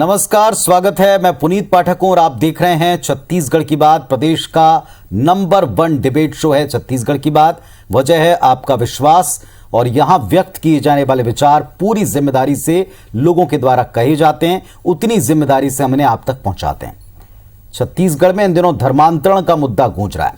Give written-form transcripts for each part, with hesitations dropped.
नमस्कार, स्वागत है। मैं पुनीत पाठक हूं और आप देख रहे हैं छत्तीसगढ़ की बात। प्रदेश का नंबर 1 डिबेट शो है छत्तीसगढ़ की बात। वजह है आपका विश्वास और यहां व्यक्त किए जाने वाले विचार पूरी जिम्मेदारी से लोगों के द्वारा कहे जाते हैं, उतनी जिम्मेदारी से हम इन्हें आप तक पहुंचाते हैं। छत्तीसगढ़ में इन दिनों धर्मांतरण का मुद्दा गूंज रहा है।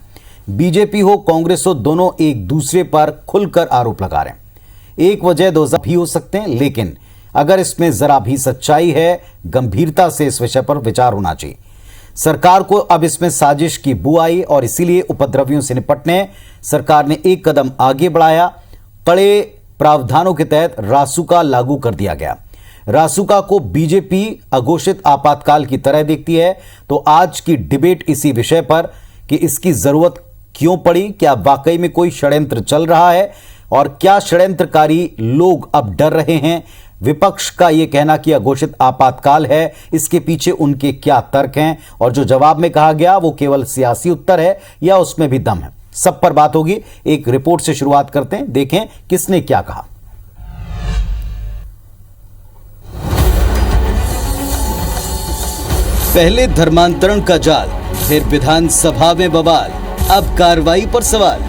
बीजेपी हो, कांग्रेस हो, दोनों एक दूसरे पर खुलकर आरोप लगा रहे हैं। एक वजह दो भी हो सकते हैं, लेकिन अगर इसमें जरा भी सच्चाई है, गंभीरता से इस विषय पर विचार होना चाहिए। सरकार को अब इसमें साजिश की बू आई और इसीलिए उपद्रवियों से निपटने सरकार ने एक कदम आगे बढ़ाया। कड़े प्रावधानों के तहत रासुका लागू कर दिया गया। रासुका को बीजेपी अघोषित आपातकाल की तरह देखती है। तो आज की डिबेट इसी विषय पर कि इसकी जरूरत क्यों पड़ी, क्या वाकई में कोई षड्यंत्र चल रहा है और क्या षड्यंत्रकारी लोग अब डर रहे हैं। विपक्ष का यह कहना कि अघोषित आपातकाल है, इसके पीछे उनके क्या तर्क हैं और जो जवाब में कहा गया वो केवल सियासी उत्तर है या उसमें भी दम है, सब पर बात होगी। एक रिपोर्ट से शुरुआत करते हैं, देखें किसने क्या कहा। पहले धर्मांतरण का जाल, फिर विधानसभा में बवाल, अब कार्रवाई पर सवाल।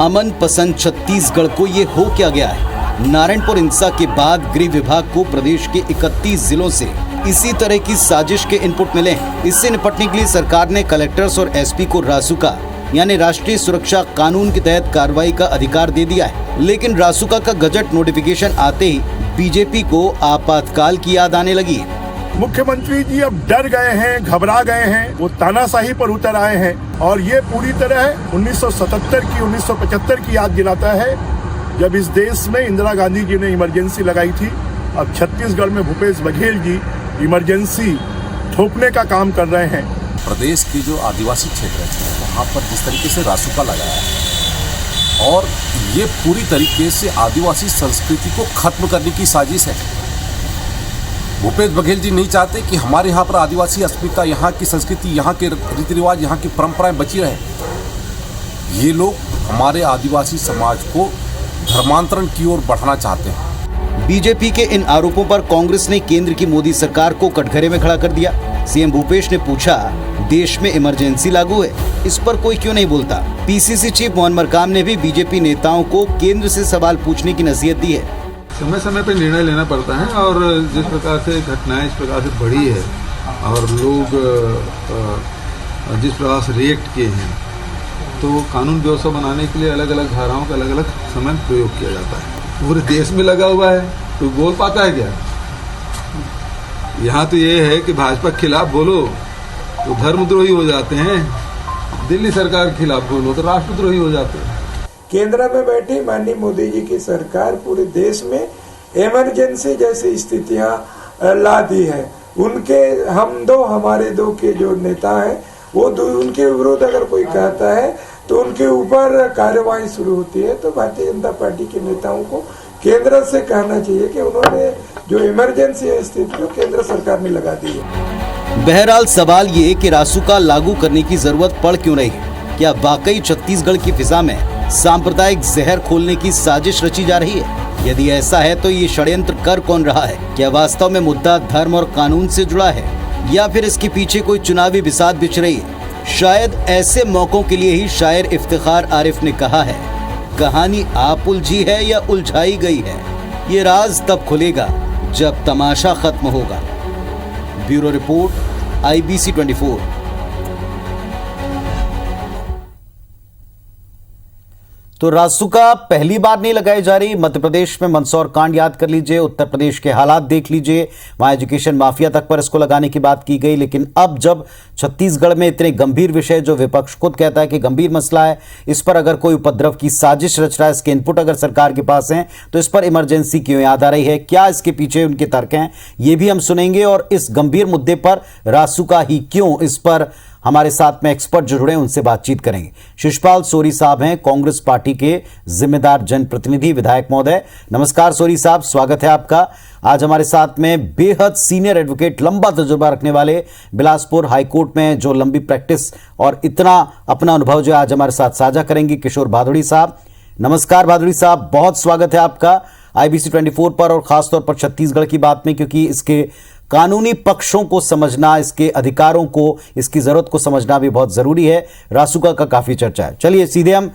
अमन पसंद छत्तीसगढ़ को यह हो क्या गया है। नारायणपुर हिंसा के बाद गृह विभाग को प्रदेश के 31 जिलों से इसी तरह की साजिश के इनपुट मिले। इससे निपटने के लिए सरकार ने कलेक्टर्स और एसपी को रासुका यानी राष्ट्रीय सुरक्षा कानून के तहत कार्रवाई का अधिकार दे दिया है। लेकिन रासुका का गजट नोटिफिकेशन आते ही बीजेपी को आपातकाल की याद आने लगी है। मुख्यमंत्री जी अब डर गए हैं, घबरा गए हैं, वो तानाशाही पर उतर आए हैं और ये पूरी तरह 1977 की 1975 की याद दिलाता है, जब इस देश में इंदिरा गांधी जी ने इमरजेंसी लगाई थी। अब छत्तीसगढ़ में भूपेश बघेल जी इमरजेंसी थोपने का काम कर रहे हैं। प्रदेश के जो आदिवासी क्षेत्र है वहाँ पर जिस तरीके से रासुका लगाया है और ये पूरी तरीके से आदिवासी संस्कृति को खत्म करने की साजिश है। भूपेश बघेल जी नहीं चाहते कि हमारे यहाँ पर आदिवासी अस्मिता, यहाँ की संस्कृति, यहाँ के रीति रिवाज, यहाँ की परंपराएं बची रहे। ये लोग हमारे आदिवासी समाज को धर्मांतरण की ओर बढ़ाना चाहते हैं। बीजेपी के इन आरोपों पर कांग्रेस ने केंद्र की मोदी सरकार को कटघरे में खड़ा कर दिया। सीएम भूपेश ने पूछा, देश में इमरजेंसी लागू है, इस पर कोई क्यों नहीं बोलता। पीसीसी चीफ मोहन मरकाम ने भी बीजेपी नेताओं को केंद्र से सवाल पूछने की नसीहत दी है। समय समय पर निर्णय लेना पड़ता है और जिस प्रकार से घटनाएं इस प्रकार से बढ़ी है और लोग जिस प्रकार से रिएक्ट किए हैं, तो कानून व्यवस्था बनाने के लिए अलग अलग धाराओं का अलग अलग समय प्रयोग किया जाता है। पूरे देश में लगा हुआ है, तो बोल पाता है क्या। यहाँ तो ये है कि भाजपा के खिलाफ बोलो तो धर्मद्रोही हो जाते हैं, दिल्ली सरकार के खिलाफ बोलो तो राष्ट्रद्रोही हो जाते हैं। केंद्र में बैठी माननीय मोदी जी की सरकार पूरे देश में इमरजेंसी जैसी स्थितियां ला दी है। उनके हम दो हमारे दो के जो नेता हैं वो उनके विरुद्ध अगर कोई कहता है तो उनके ऊपर कार्रवाई शुरू होती है। तो भारतीय जनता पार्टी के नेताओं को केंद्र से कहना चाहिए कि उन्होंने जो इमरजेंसी स्थिति केंद्र सरकार ने लगा दी है। बहरहाल सवाल ये कि रासुका लागू करने की जरूरत पड़ क्यों रही है। क्या वाकई छत्तीसगढ़ की फिजा में सांप्रदायिक जहर खोलने की साजिश रची जा रही है। यदि ऐसा है तो ये षड्यंत्र कर कौन रहा है। क्या वास्तव में मुद्दा धर्म और कानून से जुड़ा है या फिर इसके पीछे कोई चुनावी बिसात बिछ रही है। शायद ऐसे मौकों के लिए ही शायर इफ्तिखार आरिफ ने कहा है, कहानी आप उलझी है या उलझाई गई है, ये राज तब खुलेगा जब तमाशा खत्म होगा। Bureau report, IBC 24। तो रासुका पहली बार नहीं लगाई जा रही। मध्य प्रदेश में मंदसौर कांड याद कर लीजिए, उत्तर प्रदेश के हालात देख लीजिए, वहां एजुकेशन माफिया तक पर इसको लगाने की बात की गई। लेकिन अब जब छत्तीसगढ़ में इतने गंभीर विषय, जो विपक्ष खुद कहता है कि गंभीर मसला है, इस पर अगर कोई उपद्रव की साजिश रच रहा है, इसके इनपुट अगर सरकार के पास हैं, तो इस पर इमरजेंसी क्यों याद आ रही है, क्या इसके पीछे उनके तर्क हैं, ये भी हम सुनेंगे। और इस गंभीर मुद्दे पर रासुका ही क्यों, इस पर हमारे साथ में एक्सपर्ट जो जुड़े हैं उनसे बातचीत करेंगे। शिषपाल सोरी साहब हैं कांग्रेस पार्टी के जिम्मेदार जनप्रतिनिधि, विधायक महोदय। नमस्कार सोरी साहब, स्वागत है आपका। आज हमारे साथ में बेहद सीनियर एडवोकेट, लंबा तजुर्बा रखने वाले, बिलासपुर हाईकोर्ट में जो लंबी प्रैक्टिस और इतना अपना अनुभव जो आज हमारे साथ साझा करेंगे, किशोर भादुड़ी साहब। नमस्कार भादुड़ी साहब, बहुत स्वागत है आपका IBC 24 पर और खासतौर पर छत्तीसगढ़ की बात में, क्योंकि इसके कानूनी पक्षों को समझना, इसके अधिकारों को, इसकी जरूरत को समझना भी बहुत जरूरी है। रासुका का काफी चर्चा है। चलिए सीधे हम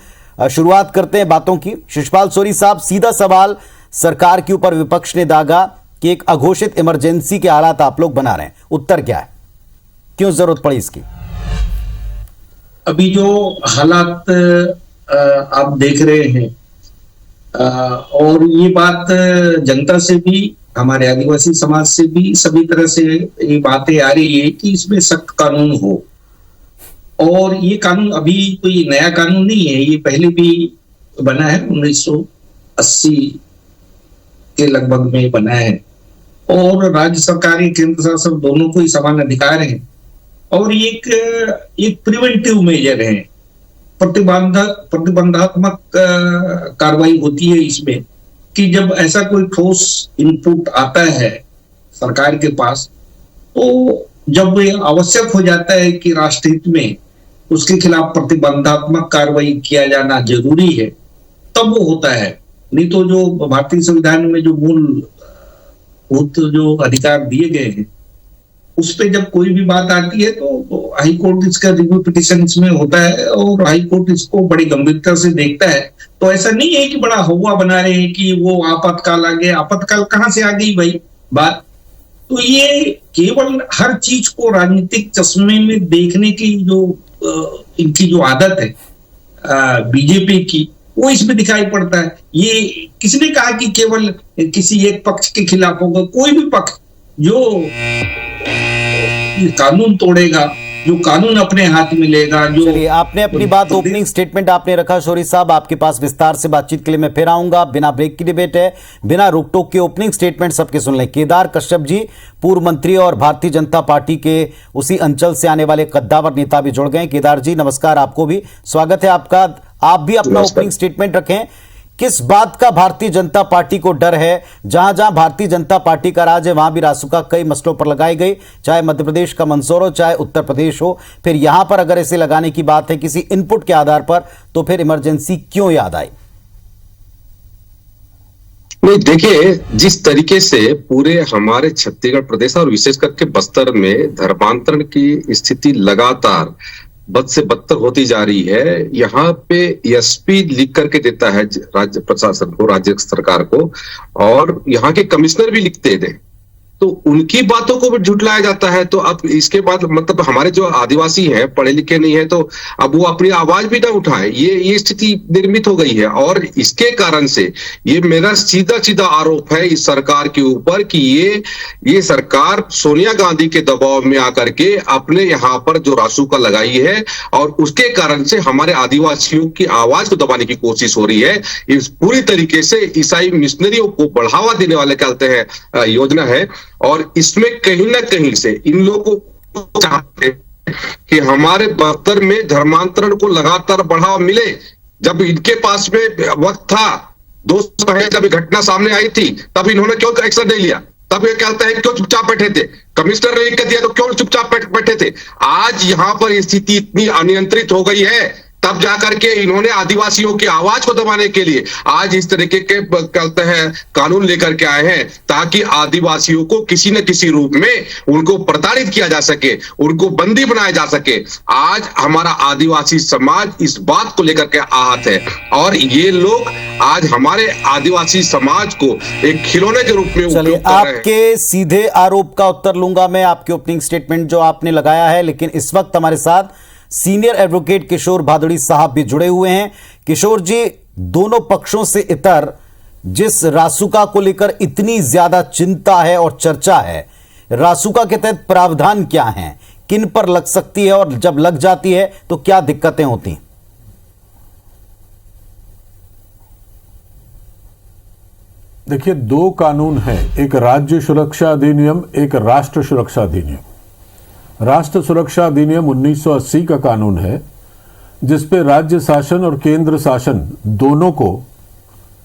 शुरुआत करते हैं बातों की। शिषपाल सोरी साहब, सीधा सवाल सरकार के ऊपर विपक्ष ने दागा कि एक अघोषित इमरजेंसी के हालात आप लोग बना रहे हैं, उत्तर क्या है, क्यों जरूरत पड़ी इसकी? अभी जो हालात आप देख रहे हैं, और ये बात जनता से भी, हमारे आदिवासी समाज से भी सभी तरह से ये बातें आ रही है कि इसमें सख्त कानून हो। और ये कानून अभी कोई नया कानून नहीं है, ये पहले भी बना है, 1980 के लगभग में बना है। और राज्य सरकार, केंद्र शासन दोनों को ही समान अधिकार है। और ये एक प्रिवेंटिव मेजर है, प्रतिबंधात्मक कार्रवाई होती है इसमें, कि जब ऐसा कोई ठोस इनपुट आता है सरकार के पास, तो जब ये आवश्यक हो जाता है कि राष्ट्रहित में उसके खिलाफ प्रतिबंधात्मक कार्रवाई किया जाना जरूरी है, तब वो होता है। नहीं तो जो भारतीय संविधान में जो मूलभूत जो अधिकार दिए गए हैं, उस पे जब कोई भी बात आती है तो हाई कोर्ट इसका रिव्यू पिटिशन इसमें होता है, और हाई कोर्ट इसको बड़ी गंभीरता से देखता है। तो ऐसा नहीं है कि बड़ा हवा बना रहे हैं कि वो आपातकाल आ गया। आपातकाल कहाँ से आ गई भाई बात? तो ये केवल हर चीज को राजनीतिक चश्मे में देखने की जो इनकी जो आदत है बीजेपी की, वो इसमें दिखाई पड़ता है। ये किसने कहा कि केवल किसी एक पक्ष के खिलाफ होगा? कोई भी पक्ष जो कानून तोड़ेगा, जो कानून अपने हाथ में लेगा, जो... चलिए, आपने अपनी बात, ओपनिंग स्टेटमेंट आपने रखा। शौरी साहब, आपके पास विस्तार से बातचीत के लिए मैं फिर आऊंगा। बिना ब्रेक की डिबेट है, बिना रोक टोक के ओपनिंग स्टेटमेंट सबके सुन लें। केदार कश्यप जी, पूर्व मंत्री और भारतीय जनता पार्टी के उसी अंचल से आने वाले कद्दावर नेता भी जुड़ गए। केदार जी नमस्कार, आपको भी स्वागत है आपका। आप भी अपना ओपनिंग स्टेटमेंट रखें। किस बात का भारतीय जनता पार्टी को डर है? जहां जहां भारतीय जनता पार्टी का राज है, वहां भी रासुका कई मसलों पर लगाई गई, चाहे मध्य प्रदेश का मंदसौर हो, चाहे उत्तर प्रदेश हो। फिर यहां पर अगर इसे लगाने की बात है किसी इनपुट के आधार पर, तो फिर इमरजेंसी क्यों याद आई? नहीं, देखिए, जिस तरीके से पूरे हमारे छत्तीसगढ़ प्रदेश और विशेष करके बस्तर में धर्मांतरण की स्थिति लगातार बद से बदतर होती जा रही है। यहाँ पे एसपी लिख करके देता है राज्य प्रशासन को, राज्य सरकार को, और यहाँ के कमिश्नर भी लिखते थे, तो उनकी बातों को भी झुटलाया जाता है। तो अब इसके बाद मतलब हमारे जो आदिवासी हैं, पढ़े लिखे नहीं है, तो अब वो अपनी आवाज भी ना उठाए, ये स्थिति निर्मित हो गई है। और इसके कारण से ये मेरा सीधा सीधा आरोप है इस सरकार के ऊपर कि ये सरकार सोनिया गांधी के दबाव में आकर के अपने यहाँ पर जो रासुका लगाई है, और उसके कारण से हमारे आदिवासियों की आवाज को दबाने की कोशिश हो रही है। इस पूरी तरीके से ईसाई मिशनरियों को बढ़ावा देने वाले कहते हैं योजना है। और इसमें कहीं ना कहीं से इन लोगों को चाहते कि हमारे बस्तर में धर्मांतरण को लगातार बढ़ावा मिले। जब इनके पास में वक्त था, 2 साल पहले जब घटना सामने आई थी, तब इन्होंने क्यों एक्शन नहीं लिया? तब ये कहते हैं क्यों चुपचाप बैठे थे? कमिश्नर ने लिख दिया तो क्यों चुपचाप बैठे थे? आज यहाँ पर स्थिति इतनी अनियंत्रित हो गई है, तब जाकर के इन्होंने आदिवासियों की आवाज को दबाने के लिए आज इस तरीके के कहते हैं कानून लेकर के आए हैं, ताकि आदिवासियों को किसी न किसी रूप में उनको प्रताड़ित किया जा सके, उनको बंदी बनाया जा सके। आज हमारा आदिवासी समाज इस बात को लेकर के आहत है, और ये लोग आज हमारे आदिवासी समाज को एक खिलौने के रूप में उपयोग कर रहे हैं। आपके सीधे आरोप का उत्तर लूंगा मैं, आपके ओपनिंग स्टेटमेंट जो आपने लगाया है, लेकिन इस वक्त हमारे साथ सीनियर एडवोकेट किशोर भादुड़ी साहब भी जुड़े हुए हैं। किशोर जी, दोनों पक्षों से इतर जिस रासुका को लेकर इतनी ज्यादा चिंता है और चर्चा है, रासुका के तहत प्रावधान क्या हैं, किन पर लग सकती है, और जब लग जाती है तो क्या दिक्कतें होती हैं? देखिए, 2 कानून हैं, एक राज्य सुरक्षा अधिनियम, एक राष्ट्र सुरक्षा अधिनियम। राष्ट्र सुरक्षा अधिनियम 1980 का कानून है, जिसपे राज्य शासन और केंद्र शासन दोनों को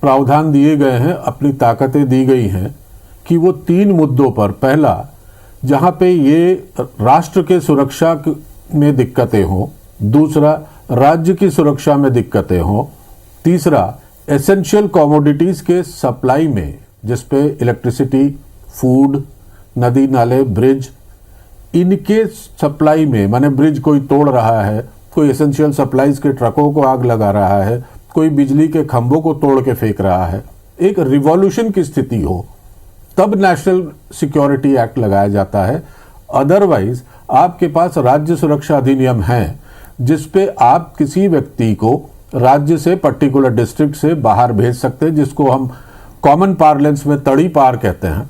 प्रावधान दिए गए हैं, अपनी ताकतें दी गई हैं कि वो 3 मुद्दों पर, पहला, जहां पे ये राष्ट्र के सुरक्षा में दिक्कतें हों, दूसरा राज्य की सुरक्षा में दिक्कतें हों, तीसरा एसेंशियल कमोडिटीज के सप्लाई में, जिसपे इलेक्ट्रिसिटी, फूड, नदी नाले ब्रिज, इनके सप्लाई में, माने ब्रिज कोई तोड़ रहा है, कोई एसेंशियल सप्लाईज के ट्रकों को आग लगा रहा है, कोई बिजली के खंभों को तोड़ के फेंक रहा है, एक रिवॉल्यूशन की स्थिति हो, तब नेशनल सिक्योरिटी एक्ट लगाया जाता है। अदरवाइज आपके पास राज्य सुरक्षा अधिनियम है जिसपे आप किसी व्यक्ति को राज्य से, पर्टिकुलर डिस्ट्रिक्ट से बाहर भेज सकते हैं, जिसको हम कॉमन पार्लेंस में तड़ी पार कहते हैं।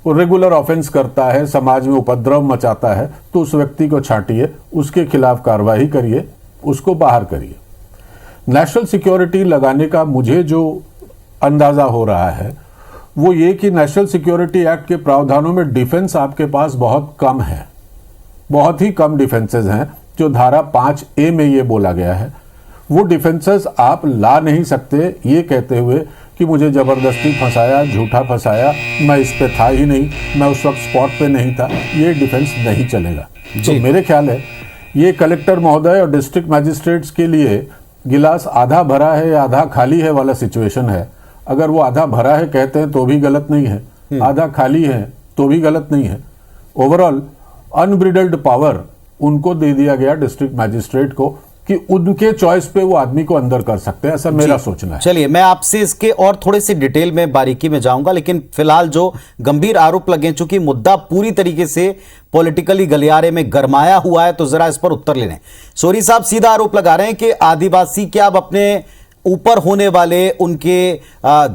वो रेगुलर ऑफेंस करता है, समाज में उपद्रव मचाता है, तो उस व्यक्ति को छांटिए, उसके खिलाफ कार्रवाई करिए, उसको बाहर करिए। नेशनल सिक्योरिटी लगाने का मुझे जो अंदाजा हो रहा है वो ये कि नेशनल सिक्योरिटी एक्ट के प्रावधानों में डिफेंस आपके पास बहुत कम है, बहुत ही कम डिफेंसेस हैं। जो धारा 5A में ये बोला गया है वो डिफेंसेस आप ला नहीं सकते ये कहते हुए कि मुझे जबरदस्ती फंसाया, झूठा फंसाया, मैं इस पे था ही नहीं, मैं उस वक्त स्पॉट पे नहीं था, ये डिफेंस नहीं चलेगा। तो मेरे ख्याल है ये कलेक्टर महोदय और डिस्ट्रिक्ट मैजिस्ट्रेट्स के लिए गिलास आधा भरा है या आधा खाली है वाला सिचुएशन है। अगर वो आधा भरा है कहते हैं तो भी गलत नहीं है, आधा खाली है तो भी गलत नहीं है। ओवरऑल अनब्रिडल्ड पावर उनको दे दिया गया डिस्ट्रिक्ट मैजिस्ट्रेट को कि उनके चॉइस पे वो आदमी को अंदर कर सकते हैं, ऐसा मेरा सोचना है। चलिए, मैं आपसे इसके और थोड़े से डिटेल में, बारीकी में जाऊंगा, लेकिन फिलहाल जो गंभीर आरोप लगे, चूंकि मुद्दा पूरी तरीके से पॉलिटिकली गलियारे में गरमाया हुआ है, तो जरा इस पर उत्तर लेने। सोरी साहब सीधा आरोप लगा रहे हैं कि आदिवासी क्या अब अपने ऊपर होने वाले उनके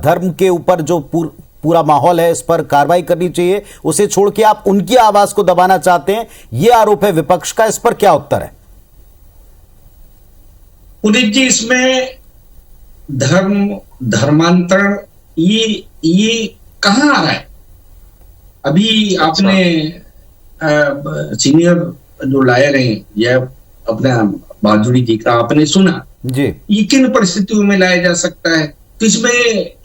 धर्म के ऊपर जो पूरा माहौल है, इस पर कार्रवाई करनी चाहिए, उसे छोड़ के आप उनकी आवाज को दबाना चाहते हैं, यह आरोप है विपक्ष का। इस पर क्या उत्तर है? पुनीत जी, इसमें धर्मांतरण ये कहां आ रहा है? अभी आपने सीनियर जो लॉयर हैं या अपने बाजुड़ी जी का आपने सुना जी, ये किन परिस्थितियों में लाया जा सकता है? तो इसमें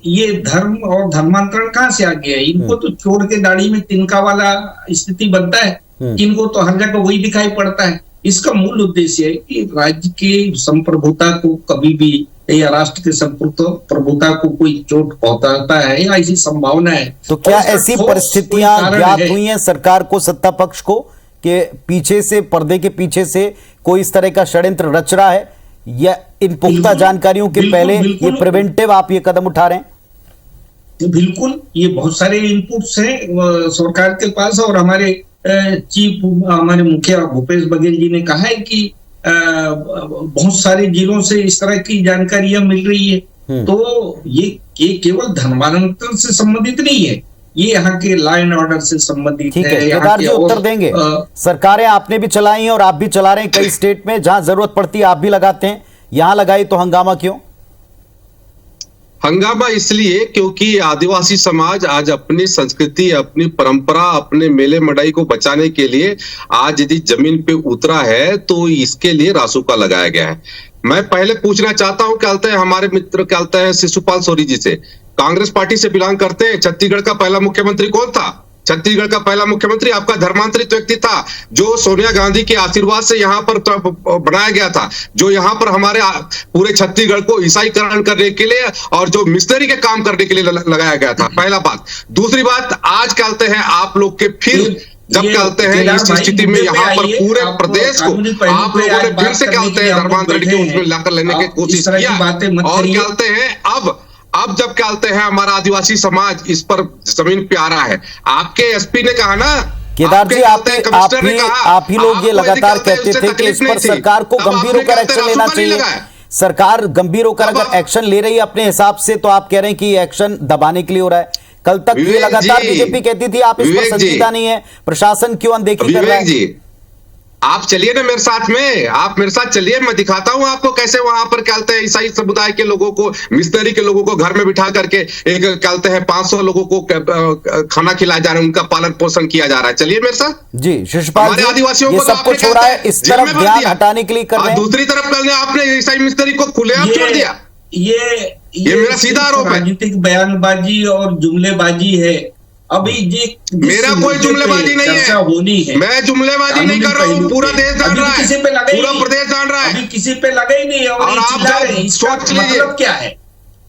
ये धर्म और धर्मांतरण कहां से आ गया है? इनको तो छोड़ के दाढ़ी में तिनका वाला स्थिति बनता है, इनको तो हर जगह वही दिखाई पड़ता है। इसका मूल उद्देश्य है कि राज्य की संप्रभुता को कभी भी या राष्ट्र की संप्रभुता को कोई चोट पहुंचाता है या ऐसी संभावना है। तो क्या ऐसी परिस्थितियां ज्ञात हुई हैं सरकार को, सत्ता पक्ष को, कि पीछे से, पर्दे के पीछे से कोई इस तरह का षड्यंत्र रच रहा है, या इन पुख्ता जानकारियों के पहले ये प्रिवेंटिव आप ये कदम उठा रहे हैं? बिल्कुल, ये बहुत सारे इनपुट्स हैं सरकार के पास, और हमारे हमारे मुखिया भूपेश बघेल जी ने कहा है कि बहुत सारे जिलों से इस तरह की जानकारियां मिल रही है। तो ये केवल धर्मांतरण से संबंधित नहीं है, ये यहाँ के लॉ एंड ऑर्डर से संबंधित है। केदार जी उत्तर देंगे। सरकारें आपने भी चलाई हैं और आप भी चला रहे हैं कई स्टेट में, जहां जरूरत पड़ती है आप भी लगाते हैं, यहां लगाई तो हंगामा क्यों? हंगामा इसलिए क्योंकि आदिवासी समाज आज अपनी संस्कृति, अपनी परंपरा, अपने मेले मडाई को बचाने के लिए आज यदि जमीन पे उतरा है तो इसके लिए रासुका लगाया गया है। मैं पहले पूछना चाहता हूं, कहते हैं हमारे मित्र, कहते हैं शिशुपाल सोरी जी से, कांग्रेस पार्टी से बिलोंग करते हैं, छत्तीसगढ़ का पहला मुख्यमंत्री कौन था? छत्तीसगढ़ का पहला मुख्यमंत्री आपका धर्मांतरित व्यक्ति था, जो सोनिया गांधी के आशीर्वाद से यहाँ पर बनाया गया था, जो यहाँ पर हमारे पूरे छत्तीसगढ़ को ईसाईकरण करने के लिए और जो मिशनरी के काम करने के लिए लगाया गया था। पहला बात। दूसरी बात, आज कहते हैं आप लोग के फिर जब कहते हैं इस स्थिति में यहाँ पर पूरे प्रदेश को आप लोगों ने फिर से कहते हैं धर्मांतरण के उसमें लाकर लेने की कोशिश किया, और कहते हैं अब जब कहते हैं हमारा आदिवासी समाज इस पर जमीन पे आ रहा है। आपके एसपी ने कहा ना, केदार जी, आप ही लोग ये लगातार कहते थे कि इस पर सरकार को गंभीर होकर एक्शन लेना चाहिए। सरकार गंभीर होकर अगर एक्शन ले रही है अपने हिसाब से, तो आप कह रहे हैं कि एक्शन दबाने के लिए हो रहा है। कल तक ये लगातार बीजेपी कहती थी आप इस पर संजीदा नहीं है, प्रशासन क्यों अनदेखी कर रहा है? आप चलिए ना मेरे साथ में, आप मेरे साथ चलिए, मैं दिखाता हूं आपको कैसे वहां पर कहते हैं ईसाई समुदाय के लोगों को, मिशनरी के लोगों को घर में बिठा करके एक कहते हैं 500 लोगों को खाना खिलाया जा रहा है, उनका पालन पोषण किया जा रहा है। चलिए मेरे साथ। जी शिशुपाल जी, आदिवासियों को सब कुछ हो रहा है, इस तरफ ध्यान हटाने के लिए कर रहे हैं, दूसरी तरफ आपने ईसाई मिशनरी को खुलेआम छोड़ दिया। ये मेरा सीधा आरोप है। राजनीतिक बयानबाजी और जुमलेबाजी है। अभी ये मेरा कोई जुमलेबाजी नहीं है, मैं जुमलेबाजी नहीं कर रहा हूँ, पूरा देश जान रहा है, पूरा प्रदेश जान रहा है, अभी किसी पे लगा ही नहीं, और आप सोच लीजिए मतलब क्या है?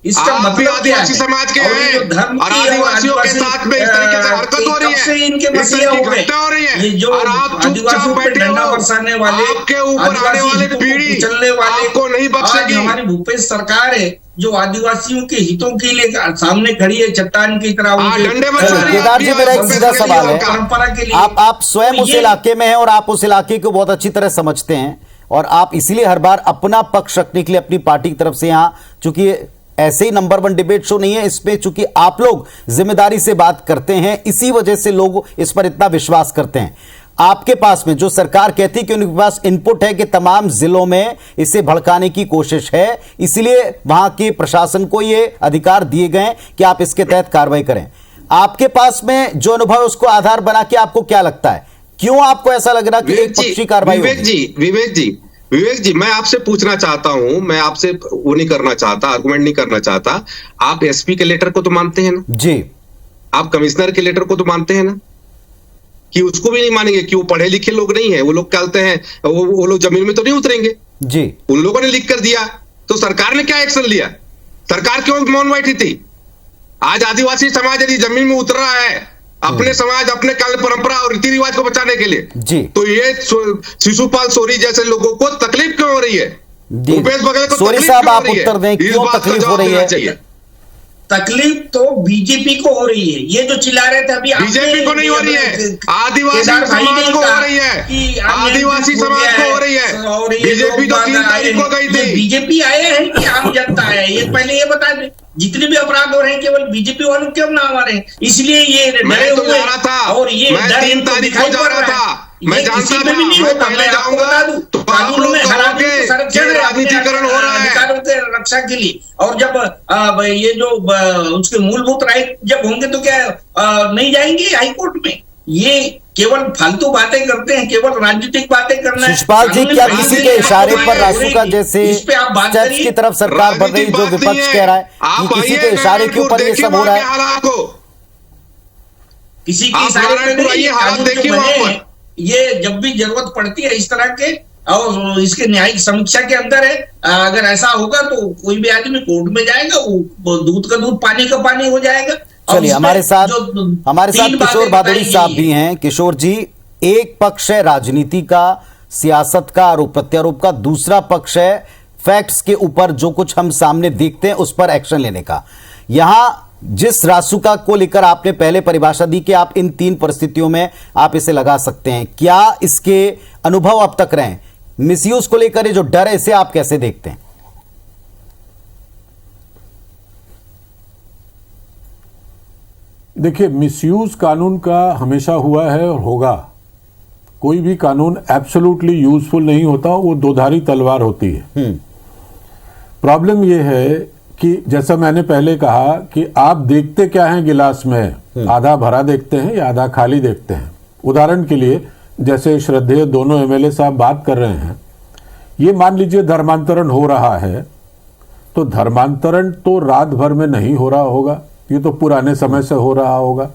इसका आप भी मतलब क्या आदिवासी है? समाज के और ये जो हैं धर्म और की आदिवासियों के आदिवासी, साथ में इस तरीके से हरकत हो रही कब से है, इनके इस मसीहा तरह की हो गए। घटना हो रही है ये जो और आप चुपचाप आदिवासियों पे बैठे डंडा हो। बरसाने वाले, आपके ऊपर आने आदिवासी वाले हितों को पीढ़ी कुचलने वाले आपको नहीं आज बख्शेगी। हमारी भूपेश सरकार है जो आदिवासियों के हितों के लिए सामने खड़ी है, चट्टान की तरह उनके डंडे बरसा चलिए रही है केदार जी, आपकी मेरा एक भूपेश सीधा के लिए सवाल है, परंपरा के लिए। आप स्वयं तो उस ये- इलाके में हैं और आप उस इलाके को बहुत अच्छी तरह समझते हैं और आप इसीलिए हर बार अपना पक्ष रखने के लिए अपनी पार्टी की तरफ से यहां, चूंकि ऐसे ही नंबर 1 डिबेट शो नहीं है, इसमें चूंकि आप लोग जिम्मेदारी से बात करते हैं, इसी वजह से लोग इस पर इतना विश्वास करते हैं। आपके पास में जो सरकार कहती है कि उनके पास इनपुट है कि तमाम जिलों में इसे भड़काने की कोशिश है, इसलिए वहां के प्रशासन को ये अधिकार दिए गए कि आप इसके तहत कार्रवाई करें। आपके पास में जो अनुभव है उसको आधार बना के आपको क्या लगता है, क्यों आपको ऐसा लग रहा कि एक पक्षी कार्रवाई होगी? विवेक जी, मैं आपसे पूछना चाहता हूं, मैं आपसे वो नहीं करना चाहता, आर्गुमेंट नहीं करना चाहता। आप एसपी के लेटर को तो मानते हैं ना जी, आप कमिश्नर के लेटर को तो मानते हैं ना, कि उसको भी नहीं मानेंगे कि वो पढ़े लिखे लोग नहीं है, वो लोग कहते हैं वो लोग जमीन में तो नहीं उतरेंगे। जी, उन लोगों ने लिख कर दिया तो सरकार ने क्या एक्शन लिया? सरकार क्यों मौन बैठी थी? आज आदिवासी समाज यदि जमीन में उतर रहा है अपने समाज, अपने काल परंपरा और रीति रिवाज को बचाने के लिए, जी, तो ये शिशुपाल सोरी जैसे लोगों को तकलीफ क्यों हो रही है? जी। भूपेश बघेल को सोरी तकलीफ साहब, क्यों हो आप रही है? उत्तर दें, इस क्यों बात का तकलीफ हो जवाब रही देना है? चाहिए। तकलीफ तो बीजेपी को हो रही है, ये जो चिल्ला रहे थे अभी बीजेपी को नहीं हो रही है, आदिवासी समाज को हो रही है, आदिवासी समाज को हो रही है। बीजेपी तो 3 तारीख को गई थी। बीजेपी आए हैं कि आम जनता आया है, ये पहले ये बता दें। जितने भी अपराध हो रहे हैं केवल बीजेपी वालों क्यों ना आ रहे हैं, इसलिए ये मैं डरे तो हुए जा रहा था, और ये मैं डर 3 इनको तारीख दिखाई को जा पड़ रहा रहा है। था, मैं ये जानता किसी था में भी नहीं मैं होता। पहले मैं आपको जाऊंगा बता दूं, तो आप कानून लोग में हर आदमी कहोगे को संरक्षण कि है, राजनीतिकरण हो रहा है। अधिकारों के रक्षा के लिए। और जब ये जो उसके मूलभूत राइट जब होंगे तो क्या नहीं जाएंगे हाईकोर्ट में? ये केवल फालतू बातें करते हैं, केवल राजनीतिक बातें करना है। शिशपाल जी, क्या किसी के इशारे पर रासुका जैसे इस पे आप बात स्टेप्स करिए। की तरफ सरकार बढ़ रही, जो विपक्ष कह रहा है कि किसी के इशारे के ऊपर ये सब हो रहा है? किसी के आप इशारे पे नारायणपुर नहीं, आइए, हालात कानून जो देखिए बने वहां पर। हैं, ये जब भी जरूरत पड़ती है इस तरह के और इसके न्यायिक समीक्षा के अंदर है। अगर ऐसा होगा तो कोई भी आदमी कोर्ट में जाएगा, वो दूध का दूध पानी का पानी हो जाएगा। चलिए, हमारे साथ तीन किशोर बातें भादुड़ी बताई साहब गई भी हैं। किशोर जी, एक पक्ष है राजनीति का, सियासत का, आरोप प्रत्यारोप का, दूसरा पक्ष है फैक्ट्स के ऊपर जो कुछ हम सामने देखते हैं उस पर एक्शन लेने का। यहां जिस रासुका को लेकर आपने पहले परिभाषा दी कि आप इन 3 परिस्थितियों में आप इसे लगा सकते हैं, क्या इसके अनुभव अब तक रहे? मिसयूज को लेकर ये जो डर है, इसे आप कैसे देखते हैं? देखिए, मिसयूज कानून का हमेशा हुआ है और होगा। कोई भी कानून एब्सोल्युटली यूजफुल नहीं होता, वो दोधारी तलवार होती है। प्रॉब्लम यह है कि जैसा मैंने पहले कहा कि आप देखते क्या हैं गिलास में, आधा भरा देखते हैं या आधा खाली देखते हैं। उदाहरण के लिए, जैसे श्रद्धेय दोनों एमएलए साहब बात कर रहे हैं, ये मान लीजिए धर्मांतरण हो रहा है, तो धर्मांतरण तो रात भर में नहीं हो रहा होगा, ये तो पुराने समय से हो रहा होगा।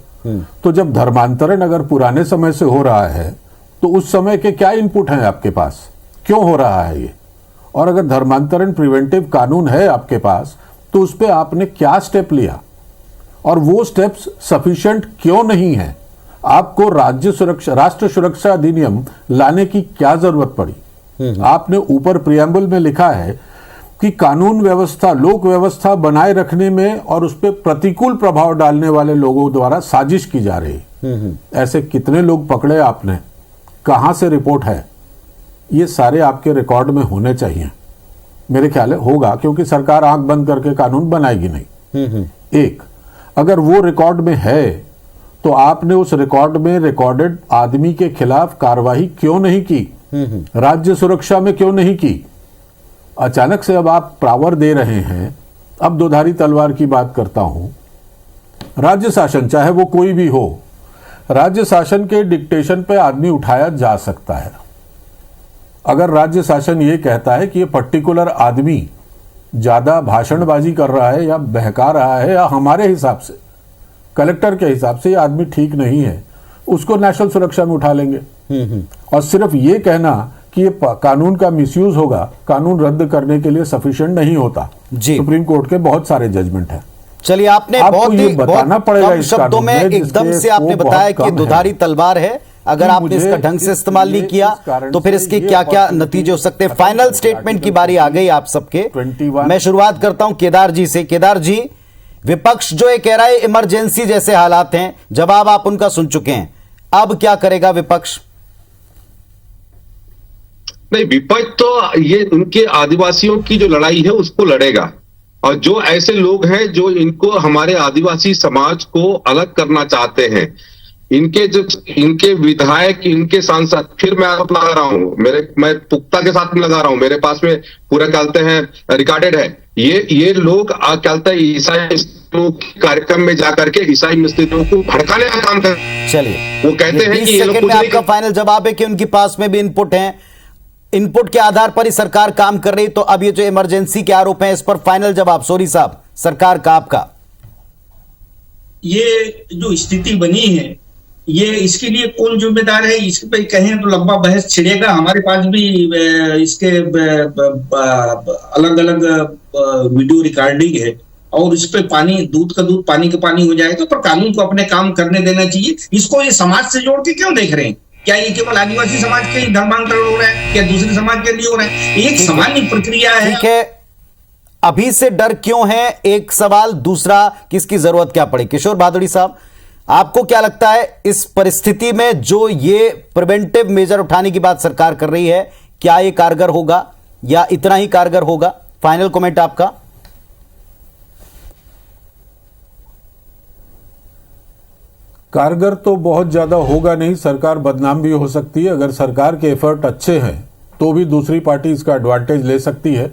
तो जब धर्मांतरण अगर पुराने समय से हो रहा है तो उस समय के क्या इनपुट हैं आपके पास, क्यों हो रहा है ये? और अगर धर्मांतरण प्रिवेंटिव कानून है आपके पास तो उस पर आपने क्या स्टेप लिया और वो स्टेप्स सफिशिएंट क्यों नहीं है? आपको राष्ट्र सुरक्षा अधिनियम लाने की क्या जरूरत पड़ी? आपने ऊपर प्रियम्बल में लिखा है कि कानून व्यवस्था, लोक व्यवस्था बनाए रखने में और उस पर प्रतिकूल प्रभाव डालने वाले लोगों द्वारा साजिश की जा रही। ऐसे कितने लोग पकड़े आपने? कहां से रिपोर्ट है? ये सारे आपके रिकॉर्ड में होने चाहिए। मेरे ख्याल है होगा, क्योंकि सरकार आंख बंद करके कानून बनाएगी नहीं। एक, अगर वो रिकॉर्ड में है तो आपने उस रिकॉर्ड में रिकॉर्डेड आदमी के खिलाफ कार्रवाई क्यों नहीं की? राज्य सुरक्षा में क्यों नहीं की? अचानक से अब आप पावर दे रहे हैं। अब दोधारी तलवार की बात करता हूं। राज्य शासन, चाहे वो कोई भी हो, राज्य शासन के डिक्टेशन पे आदमी उठाया जा सकता है। अगर राज्य शासन ये कहता है कि ये पर्टिकुलर आदमी ज्यादा भाषणबाजी कर रहा है या बहका रहा है, या हमारे हिसाब से, कलेक्टर के हिसाब से ये आदमी ठीक नहीं है, उसको नेशनल सुरक्षा में उठा लेंगे। और सिर्फ ये कहना कि ये कानून का मिसयूज होगा, कानून रद्द करने के लिए सफिशिएंट नहीं होता। जी। सुप्रीम कोर्ट के बहुत सारे जजमेंट हैं। चलिए, आपने आपको बहुत ये ही बताना पड़ेगा कम इस शब्दों कानून में में, एकदम जिसके से आपने स्कोप बताया बहुत कि कम दुधारी है। तलवार है, अगर आपने इसका ढंग से इस्तेमाल नहीं किया तो फिर इसके क्या क्या नतीजे हो सकते हैं। फाइनल स्टेटमेंट की बारी आ गई आप सबके। मैं शुरुआत करता हूं केदार जी से। केदार जी, विपक्ष जो ये कह रहा है इमरजेंसी जैसे हालात हैं, जवाब आप उनका सुन चुके हैं, अब क्या करेगा विपक्ष? नहीं, विपक्ष तो ये उनके आदिवासियों की जो लड़ाई है उसको लड़ेगा, और जो ऐसे लोग हैं जो इनको हमारे आदिवासी समाज को अलग करना चाहते हैं, इनके विधायक, इनके सांसद, फिर मैं आरोप लगा रहा हूं, मैं पुख्ता के साथ में लगा रहा हूं, मेरे पास में पूरा कहते हैं रिकॉर्डेड है, ये लोग कहते हैं ईसाई कार्यक्रम में जाकर के ईसाई मिस्त्रियों को भड़काने का काम कर। चलिए, वो कहते हैं कि ये लोग कुछ आपका फाइनल जवाब है कि उनके पास में भी इनपुट है, इनपुट के आधार पर ही सरकार काम कर रही। तो अब ये जो इमरजेंसी के आरोप हैं, इस पर फाइनल जवाब सोरी साहब, सरकार का, आपका। ये जो स्थिति बनी है, ये इसके लिए कौन जिम्मेदार है, इस पे कहें तो लंबा बहस छिड़ेगा। हमारे पास भी इसके अलग अलग वीडियो रिकॉर्डिंग है, और इस पे दूध का दूध पानी का पानी हो जाएगा। पर कानून को अपने काम करने देना चाहिए। इसको ये समाज से जोड़ के क्यों देख रहे हैं? क्या ये केवल आदिवासी समाज के धर्मांतरण हो रहा है, क्या दूसरे समाज के लिए हो रहा है? एक सामान्य प्रक्रिया है। ठीक है, अभी से डर क्यों है, एक सवाल। दूसरा, किसकी जरूरत क्या पड़ी? किशोर भादुड़ी साहब, आपको क्या लगता है इस परिस्थिति में जो ये प्रिवेंटिव मेजर उठाने की बात सरकार कर रही है, क्या ये कारगर होगा या इतना ही कारगर होगा? फाइनल कमेंट आपका। कारगर तो बहुत ज्यादा होगा नहीं, सरकार बदनाम भी हो सकती है। अगर सरकार के एफर्ट अच्छे हैं तो भी दूसरी पार्टी इसका एडवांटेज ले सकती है,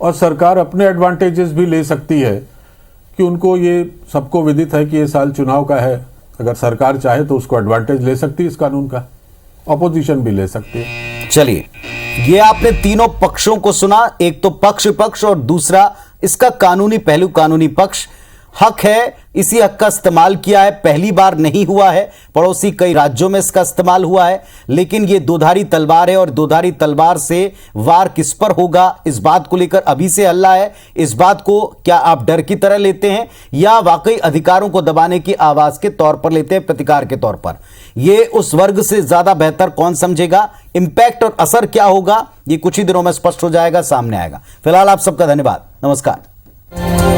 और सरकार अपने एडवांटेजेस भी ले सकती है कि उनको ये सबको विदित है कि ये साल चुनाव का है। अगर सरकार चाहे तो उसको एडवांटेज ले सकती है इस कानून का, अपोजिशन भी ले सकती है। चलिए, ये आपने तीनों पक्षों को सुना, एक तो पक्ष विपक्ष और दूसरा इसका कानूनी पहलू, कानूनी पक्ष। हक है, इसी हक का इस्तेमाल किया है, पहली बार नहीं हुआ है, पड़ोसी कई राज्यों में इसका इस्तेमाल हुआ है। लेकिन ये दोधारी तलवार है, और दोधारी तलवार से वार किस पर होगा, इस बात को लेकर अभी से हल्ला है। इस बात को क्या आप डर की तरह लेते हैं या वाकई अधिकारों को दबाने की आवाज के तौर पर लेते हैं, प्रतिकार के तौर पर? ये उस वर्ग से ज्यादा बेहतर कौन समझेगा? इंपैक्ट और असर क्या होगा, ये कुछ ही दिनों में स्पष्ट हो जाएगा, सामने आएगा। फिलहाल आप सबका धन्यवाद, नमस्कार।